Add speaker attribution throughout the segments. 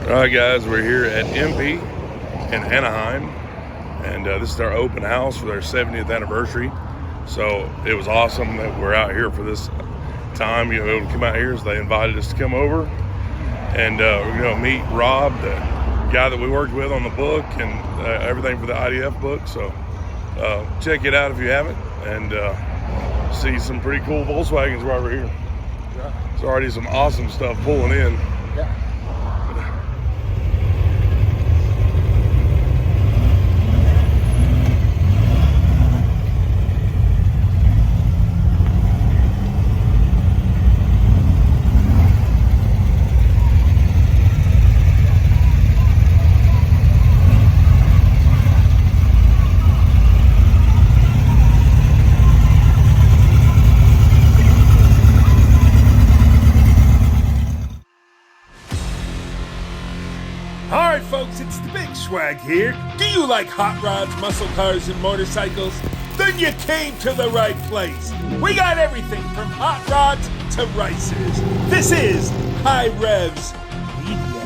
Speaker 1: All right, guys, we're here at EMPI in Anaheim, and this is our open house for their 70th anniversary. So it was awesome that we're out here for this time, you know, able to come out here. So they invited us to come over, and we're going to meet Rob, the guy that we worked with on the book and everything for the IDF book. So check it out if you haven't, and see some pretty cool Volkswagens while we're here. There's already some awesome stuff pulling in.
Speaker 2: Yeah.
Speaker 3: Alright folks, it's the Big Swag here. Do you like hot rods, muscle cars, and motorcycles? Then you came to the right place. We got everything from hot rods to racers. This is HiRevz Media.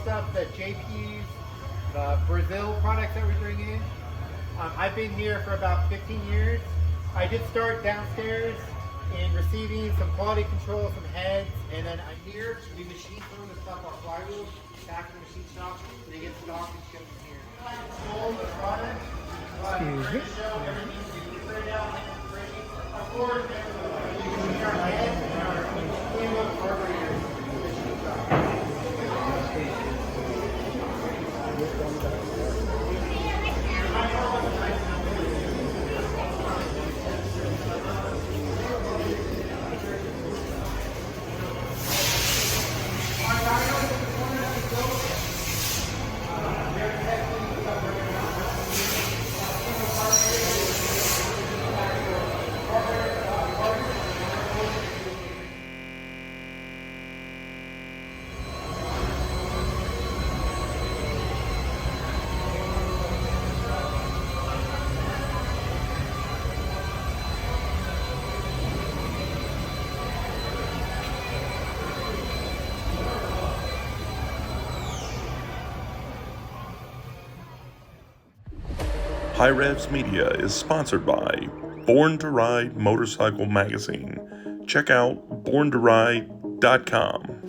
Speaker 2: stuff, the JPs, the Brazil products that we bring in. I've been here for about 15 years. I did start downstairs in receiving some quality control, some heads, and then I'm here we machine some of the stuff off plywood, back in the machine shop, and they get stocked and shipped from here. I control the product, to show everything to be printed out and printing. Of course, you can see our heads and our clean carburetors in the machine shop.
Speaker 1: HiRevz Media is sponsored by Born to Ride Motorcycle Magazine. Check out borntoride.com.